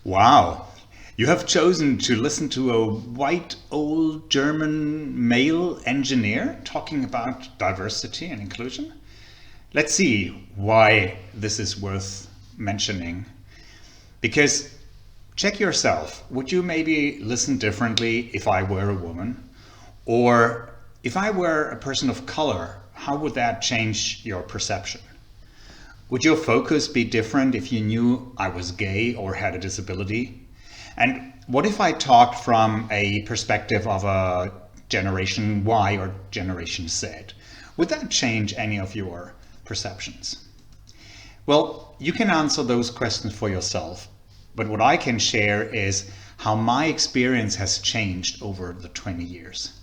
Wow. You have chosen to listen to a white old German male engineer talking about diversity and inclusion. Let's see why this is worth mentioning. Because check yourself. Would you maybe listen differently if I were a woman? Or if I were a person of color, how would that change your perception? Would your focus be different if you knew I was gay or had a disability? And what if I talked from a perspective of a Generation Y or Generation Z? Would that change any of your perceptions? Well, you can answer those questions for yourself, but what I can share is how my experience has changed over the 20 years.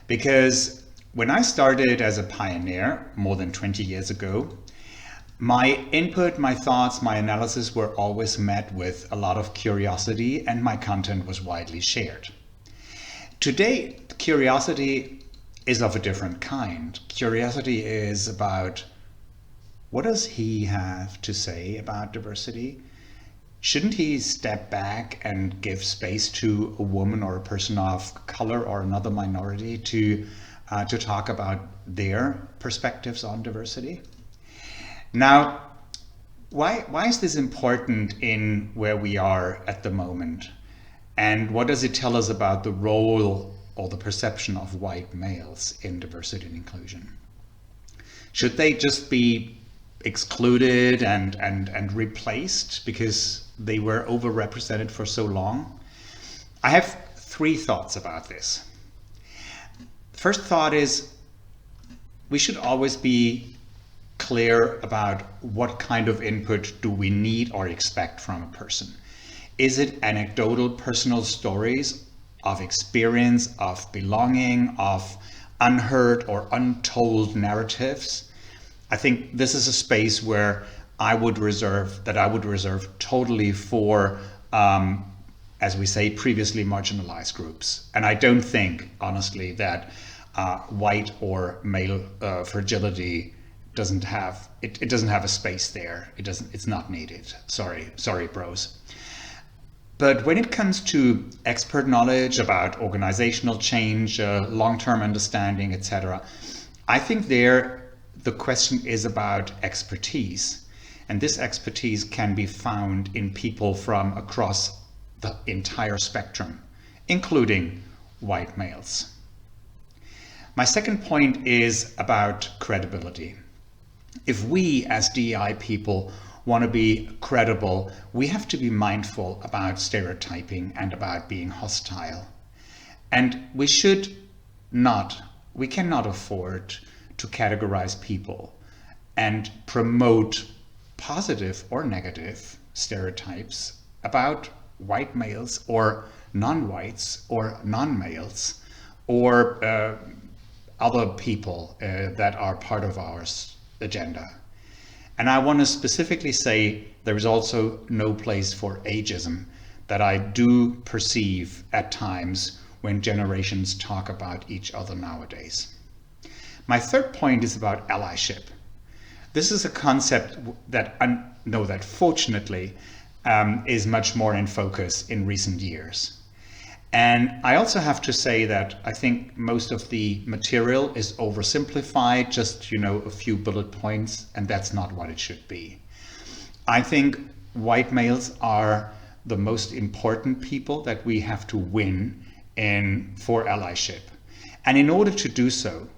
Because when I started as a pioneer more than 20 years ago, my input, my thoughts, my analysis were always met with a lot of curiosity, and my content was widely shared. Today, curiosity is of a different kind. Curiosity is about, what does he have to say about diversity? Shouldn't he step back and give space to a woman or a person of color or another minority to talk about their perspectives on diversity? Now, why is this important in where we are at the moment? And what does it tell us about the role or the perception of white males in diversity and inclusion? Should they just be excluded and replaced because they were overrepresented for so long? I have three thoughts about this. First thought is we should always be clear about what kind of input do we need or expect from a person. Is it anecdotal personal stories of experience, of belonging, of unheard or untold narratives? I think this is a space where I would reserve totally for, as we say, previously marginalized groups. And I don't think, honestly, that white or male fragility doesn't have a space there. It's not needed. Sorry, bros. But when it comes to expert knowledge about organizational change, long-term understanding, etc., I think there the question is about expertise. And this expertise can be found in people from across the entire spectrum, including white males. My second point is about credibility. If we as DEI people want to be credible, we have to be mindful about stereotyping and about being hostile. And we cannot afford to categorize people and promote positive or negative stereotypes about white males or non-whites or non-males or other people that are part of our agenda. And I want to specifically say there is also no place for ageism that I do perceive at times when generations talk about each other nowadays. My third point is about allyship. This is a concept that I know that fortunately is much more in focus in recent years. And I also have to say that I think most of the material is oversimplified, just, a few bullet points, and that's not what it should be. I think white males are the most important people that we have to win for allyship. And in order to do so,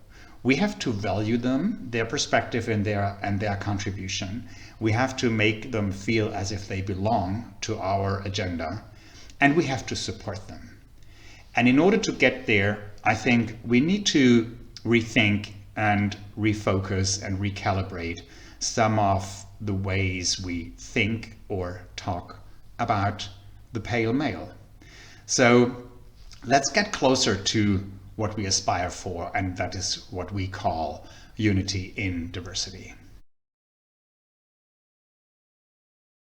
we have to value them, their perspective and their contribution. We have to make them feel as if they belong to our agenda, and we have to support them. And in order to get there, I think we need to rethink and refocus and recalibrate some of the ways we think or talk about the pale male. So let's get closer to what we aspire for, and that is what we call unity in diversity.